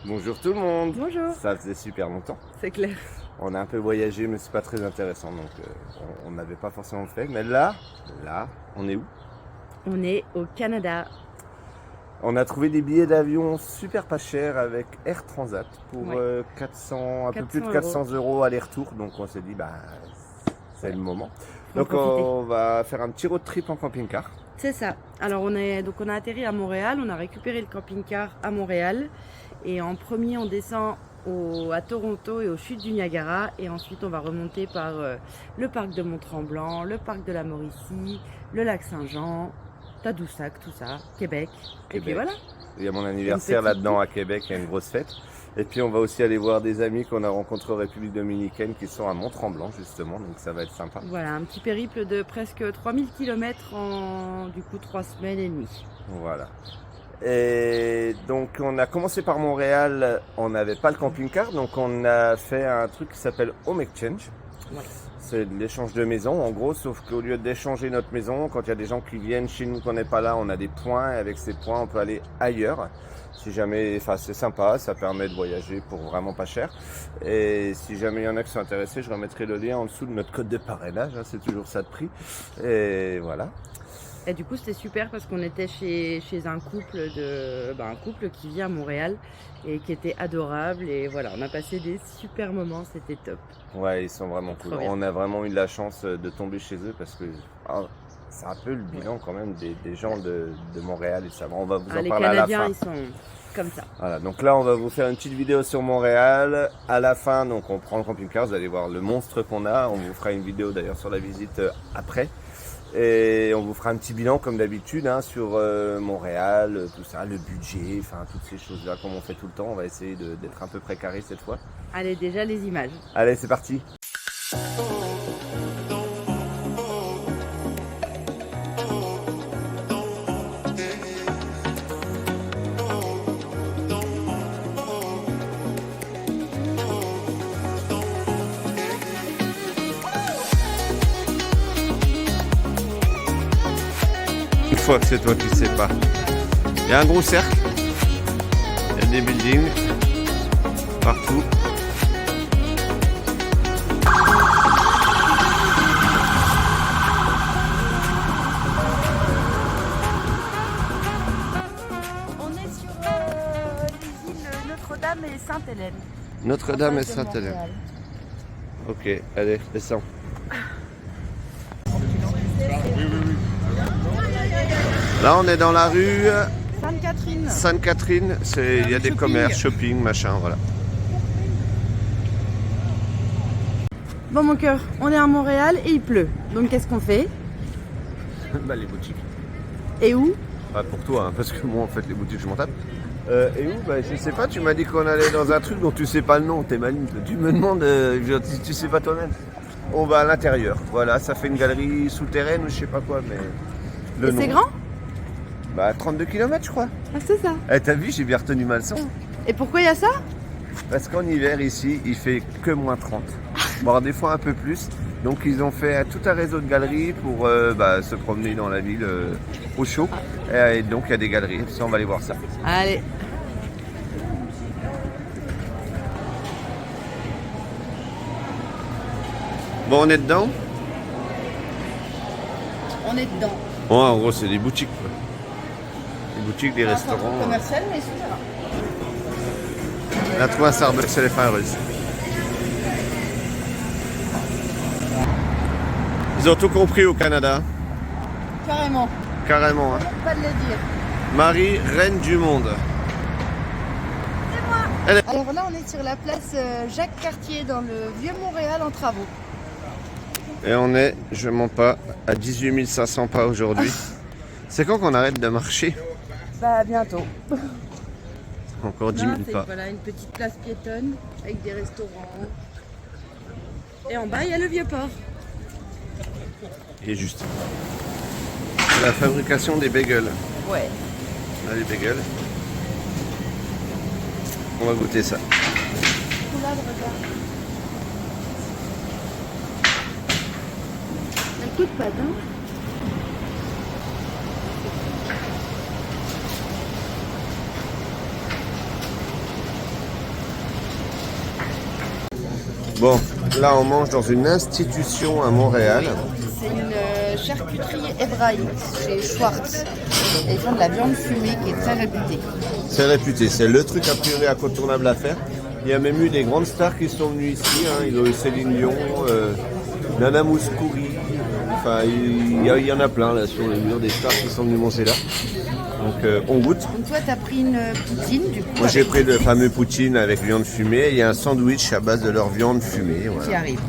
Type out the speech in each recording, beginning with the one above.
Bonjour tout le monde. Bonjour. Ça faisait super longtemps. C'est clair. On a un peu voyagé mais c'est pas très intéressant donc on n'avait pas forcément fait. Mais là, on est où? On est au Canada. On a trouvé des billets d'avion super pas chers avec Air Transat pour Ouais. 400, un peu plus de 400 400 euros aller-retour. Donc on s'est dit c'est le moment. Donc profiter. on va faire un petit road trip en camping-car. C'est ça. Alors on a atterri à Montréal, on a récupéré le camping-car à Montréal et en premier on descend à Toronto et aux chutes du Niagara et ensuite on va remonter par le parc de Mont-Tremblant, le parc de la Mauricie, le lac Saint-Jean, Tadoussac, tout ça, Québec. Et puis voilà. Il y a mon anniversaire Une petite là-dedans à Québec, il y a une grosse fête. Et puis on va aussi aller voir des amis qu'on a rencontrés en République Dominicaine qui sont à Mont-Tremblant justement, donc ça va être sympa. Voilà, un petit périple de presque 3000 km en du coup 3 semaines et demie. Voilà. Et donc on a commencé par Montréal, on n'avait pas le camping-car, donc on a fait un truc qui s'appelle Home Exchange. Ouais. C'est de l'échange de maison en gros, sauf qu'au lieu d'échanger notre maison, quand il y a des gens qui viennent chez nous qu'on n'est pas là, on a des points et avec ces points on peut aller ailleurs. Si jamais, enfin c'est sympa, ça permet de voyager pour vraiment pas cher. Et si jamais il y en a qui sont intéressés, je remettrai le lien en dessous de notre code de parrainage, hein, c'est toujours ça de prix. Et voilà. Et du coup, c'était super parce qu'on était chez un couple qui vit à Montréal et qui était adorable. Et voilà, on a passé des super moments, c'était top. Ouais, ils sont vraiment cool. Trop bien. On a vraiment eu de la chance de tomber chez eux parce que c'est un peu le bilan quand même des gens de Montréal et ça. On va vous en Les parler à la Canadiens, fin. ils sont comme ça. Voilà, donc là on va vous faire une petite vidéo sur Montréal. À la fin, donc on prend le camping-car, vous allez voir le monstre qu'on a. On vous fera une vidéo d'ailleurs sur la visite après. Et on vous fera un petit bilan comme d'habitude hein, sur Montréal, tout ça, le budget, enfin toutes ces choses-là comme on fait tout le temps. On va essayer d'être un peu précaré cette fois. Allez, déjà les images. Allez, c'est parti. Une fois que c'est toi qui sais pas. Il y a un gros cercle. Il y a des buildings partout. On est sur les îles Notre-Dame et Sainte-Hélène. Notre-Dame et Sainte-Hélène. Ok, allez, descends. Là, on est dans la rue Sainte-Catherine. Sainte-Catherine. Il y a des Shopping. commerces, shopping, machin, voilà. Bon mon cœur, on est à Montréal et il pleut. Donc qu'est-ce qu'on fait? Les boutiques. Et où? Pas pour toi, hein, parce que moi, en fait, les boutiques, je m'en tape. Et où? Je sais pas, tu m'as dit qu'on allait dans un truc dont tu sais pas le nom, t'es maligne. Tu me demandes, tu sais pas toi-même. On va à l'intérieur, voilà, ça fait une galerie souterraine ou je sais pas quoi, mais... Et c'est grand? 32 km, je crois. Ah c'est ça. Eh, t'as vu, j'ai bien retenu ma leçon. Et pourquoi il y a ça? Parce qu'en hiver, ici, il fait que moins 30. Bon, des fois un peu plus. Donc, ils ont fait tout un réseau de galeries pour se promener dans la ville au chaud. Et donc, il y a des galeries. Ça, on va aller voir ça. Allez. Bon, on est dedans. On est dedans. Bon, en gros, c'est des boutiques, quoi. Des boutiques, des restaurants. Commercial mais super. La trouvé à Starbucks, c'est les fins russes. Ils ont tout compris au Canada. Carrément. Carrément, hein. Pas de le dire. Marie, reine du monde. Alors là, on est sur la place Jacques Cartier dans le vieux Montréal en travaux. Et on est, je mens pas, à 18 500 pas aujourd'hui. C'est quand qu'on arrête de marcher? Bah bientôt. Encore 10 Là, 000 c'est pas. voilà, une petite place piétonne avec des restaurants. Et en bas, il y a le vieux port. Il est juste. La fabrication des bagels. Ouais. Là, les bagels. On va goûter ça. Roulade, regarde. Ça coûte pas tant. Bon, là on mange dans une institution à Montréal. C'est une charcuterie hébraïque chez Schwartz. Et ils font de la viande fumée qui est très réputée. C'est réputé, c'est le truc a priori incontournable à faire. Il y a même eu des grandes stars qui sont venues ici. Il y a eu Céline Dion, Nana Mouskouri. Enfin, il y en a plein là sur le mur des stars qui sont venues manger là. Donc on goûte. Donc toi, tu as pris une poutine du coup. Moi j'ai pris le fameux poutine avec viande fumée. Il y a un sandwich à base de leur viande fumée. Voilà. Qui arrive.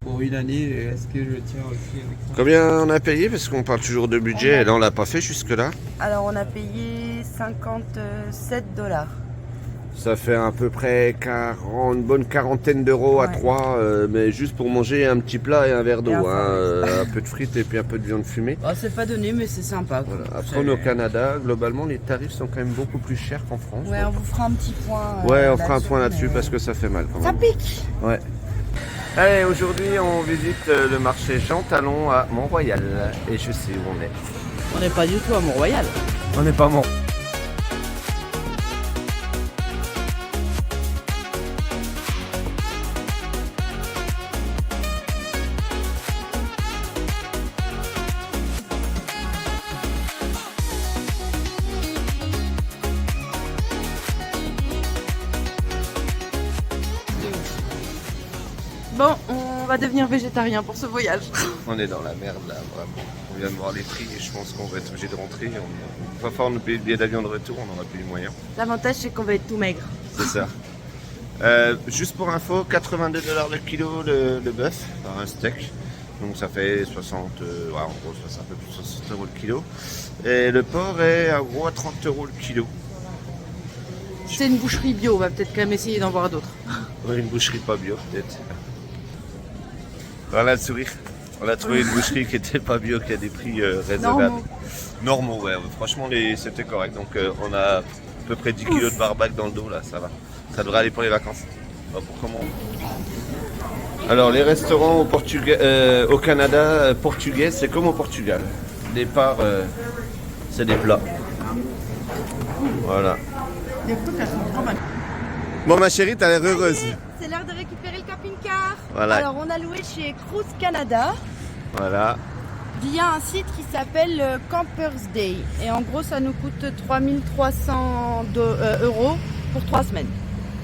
Pour une année, est-ce que je tiens aussi avec ça? Combien on a payé? Parce qu'on parle toujours de budget et là on l'a pas fait jusque-là. Alors on a payé 57 $. Ça fait à peu près une bonne quarantaine d'euros à Ouais. 3, mais juste pour manger un petit plat et un verre d'eau. Et un forêt. Un peu de frites et puis un peu de viande fumée. Bah, c'est pas donné, mais c'est sympa. Quoi. Voilà. Après on est au Canada, globalement les tarifs sont quand même beaucoup plus chers qu'en France. Ouais, on vous fera un petit point. Ouais, on fera un point là-dessus mais- parce que ça fait mal quand Ça même. pique. Ouais. Allez, aujourd'hui on visite le marché Jean Talon à Mont-Royal. Et je sais où on est. On n'est pas du tout à Mont-Royal. On n'est pas Mont. Bon, on va devenir végétarien pour ce voyage. On est dans la merde là, vraiment. On vient de voir les prix et je pense qu'on va être obligé de rentrer. On va falloir nous payer le billet d'avion de retour, on n'aura plus les moyens. L'avantage, c'est qu'on va être tout maigre. C'est ça. Juste pour info, 82 $ le kilo le bœuf, par un steak. Donc ça fait 60, en gros c'est un peu plus de 60 € le kilo. Et le porc est en gros à 30 € le kilo. C'est une boucherie bio, on va peut-être quand même essayer d'en voir d'autres. Ouais, une boucherie pas bio peut-être. Voilà le sourire. On a trouvé une boucherie qui était pas bio, qui a des prix raisonnables. Normaux, ouais. Franchement, c'était correct. Donc on a à peu près 10 kilos de barbac dans le dos, là, ça va. Ça devrait aller pour les vacances. Bah, pour comment Alors, les restaurants au Canada, portugais, c'est comme au Portugal. Les parts, c'est des plats. Voilà. Les coups, elles sont trop bonnes. Bon, ma chérie, t'as l'air heureuse. C'est l'heure de récupérer le camping-car. Voilà. Alors, on a loué chez Cruise Canada Voilà. via un site qui s'appelle Campers Day. Et en gros, ça nous coûte 3300 € pour 3 semaines.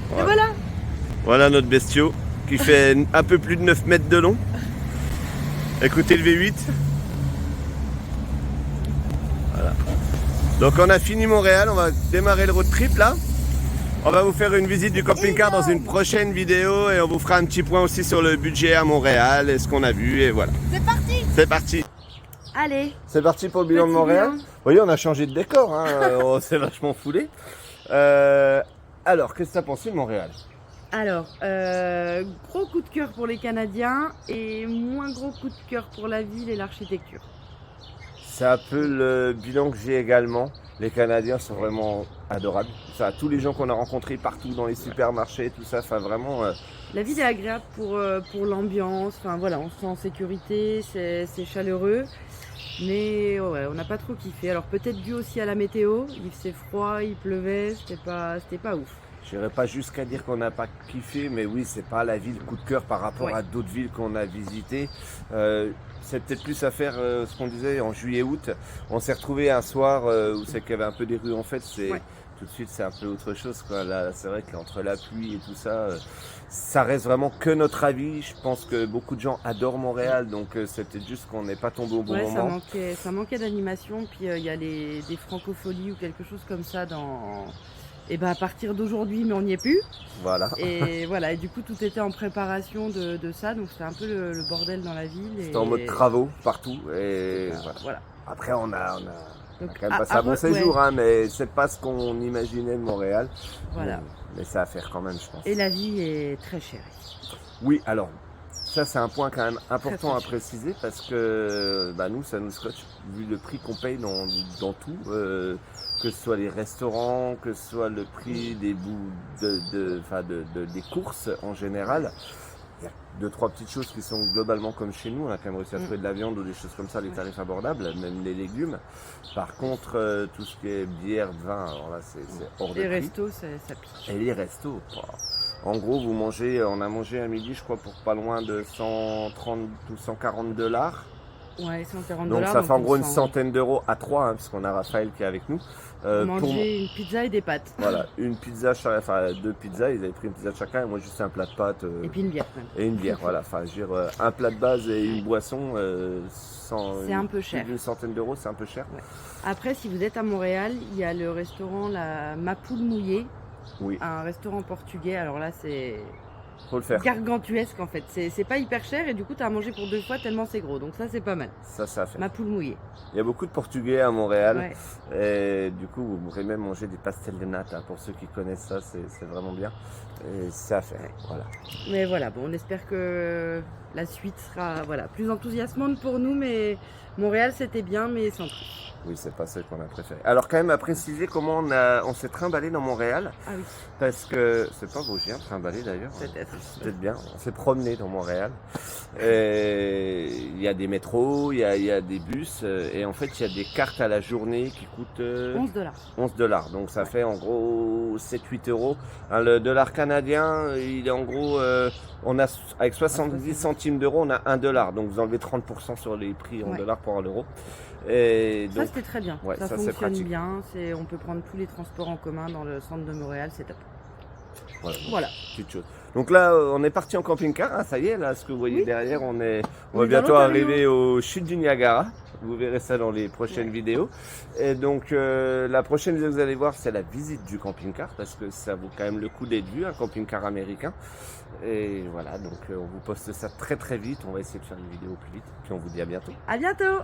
Voilà. Et voilà. Voilà notre bestiau qui fait un peu plus de 9 mètres de long. Écoutez le V8. Voilà. Donc on a fini Montréal, on va démarrer le road trip là. On va vous faire une visite du camping-car dans une prochaine vidéo et on vous fera un petit point aussi sur le budget à Montréal et ce qu'on a vu et voilà. C'est parti. C'est parti. Allez. C'est parti pour le bilan de Petit Montréal. bilan. Vous voyez, on a changé de décor, hein. On s'est vachement foulé. Alors, qu'est-ce que tu as pensé de Montréal? Alors, gros coup de cœur pour les Canadiens et moins gros coup de cœur pour la ville et l'architecture. C'est un peu le bilan que j'ai également. Les Canadiens sont vraiment adorables. Ça, tous les gens qu'on a rencontrés partout dans les supermarchés, tout ça, enfin vraiment. La ville est agréable pour l'ambiance, enfin voilà, on se sent en sécurité, c'est chaleureux. Mais ouais, on n'a pas trop kiffé. Alors peut-être dû aussi à la météo, il faisait froid, il pleuvait, c'était pas ouf. Je n'irais pas jusqu'à dire qu'on n'a pas kiffé, mais oui, c'est pas la ville coup de cœur par rapport Ouais. à d'autres villes qu'on a visitées. C'est peut-être plus à faire ce qu'on disait en juillet-août. On s'est retrouvé un soir où c'est qu'il y avait un peu des rues en fait. Ouais. Tout de suite, c'est un peu autre chose, quoi. Là, c'est vrai qu'entre la pluie et tout ça, ça reste vraiment que notre avis. Je pense que beaucoup de gens adorent Montréal, donc c'était juste qu'on n'est pas tombé au bon Ouais, moment. ça manquait d'animation. Puis il y a des francopholies ou quelque chose comme ça à partir d'aujourd'hui, mais on n'y est plus. Voilà. Et voilà, et du coup tout était en préparation de ça, donc c'était un peu le bordel dans la ville. C'était en mode travaux partout. Et voilà. Voilà. Après, on a Donc, quand même passé un bon séjour, hein, mais c'est pas ce qu'on imaginait de Montréal. Voilà. Mais ça à faire quand même, je pense. Et la vie est très chère. Oui, alors, ça c'est un point quand même important Très à préciser parce que nous, ça nous scotche, vu le prix qu'on paye dans tout, que ce soit les restaurants, que ce soit le prix des bouts des courses en général. Il y a 2-3 petites choses qui sont globalement comme chez nous. On a quand même réussi à trouver de la viande ou des choses comme ça, les tarifs abordables, même les légumes. Par contre, tout ce qui est bière, vin, alors là, c'est hors de Les prix. restos, ça pique. Et les restos, En gros, vous mangez, on a mangé à midi, je crois, pour pas loin de 130 ou 140 $. Ouais, 140 Donc $. ça fait en gros une 100. centaine d'euros à 3, hein, parce qu'on a Raphaël qui est avec nous. Pour Manger une pizza et des pâtes. voilà, une pizza, enfin 2 pizzas, ils avaient pris une pizza de chacun, et moi juste un plat de pâtes. Et puis une bière quand même. Et une bière, voilà. Enfin, je veux dire, un plat de base et une boisson, C'est un peu cher. Plus d'une centaine d'euros, c'est un peu cher. Ouais. Après, si vous êtes à Montréal, il y a le restaurant La Mapoule Mouillée, Oui, un restaurant portugais. Alors là, c'est faut le faire. gargantuesque en fait. C'est pas hyper cher et du coup, tu as à manger pour 2 fois tellement c'est gros. Donc ça, c'est pas mal. Ça fait. Mapoule Mouillée. Il y a beaucoup de Portugais à Montréal. Ouais. Et du coup, vous pourrez même manger des pastels de nata. Pour ceux qui connaissent ça, c'est vraiment bien. Et c'est à faire. Voilà. Mais voilà, bon, on espère que la suite sera plus enthousiasmante pour nous. Mais Montréal, c'était bien, mais sans plus. Oui, c'est pas celle qu'on a préférée. Alors quand même à préciser comment on s'est trimballé dans Montréal. Ah oui, Parce que c'est pas Vosgien, trimballé d'ailleurs. peut-être. C'est peut-être bien. On s'est promené dans Montréal. Et il y a des métros, il y a des bus. Et en fait, il y a des cartes à la journée qui coûtent 11 $. 11 $. Donc ça fait en gros 7-8 euros. Hein, le dollar canadien, il est en gros, on a avec 70 centimes d'euros, on a 1 $. Donc vous enlevez 30% sur les prix en Ouais. dollars pour l'euro. Et Ça, donc, c'était très bien. ouais, ça ça, c'est fonctionne pratique. bien. On peut prendre tous les transports en commun dans le centre de Montréal, c'est top. voilà. Voilà. Petite chose. Donc là, on est parti en camping-car. Hein, ça y est, là, ce que vous voyez Oui. derrière, on On va est dans bientôt l'Ontario. arriver aux chutes du Niagara. Vous verrez ça dans les prochaines Ouais. vidéos. Et donc, la prochaine vidéo que vous allez voir, c'est la visite du camping-car, parce que ça vaut quand même le coup d'être vu, un camping-car américain. Et voilà, donc on vous poste ça très très vite. On va essayer de faire une vidéo au plus vite. Puis on vous dit à bientôt. À bientôt!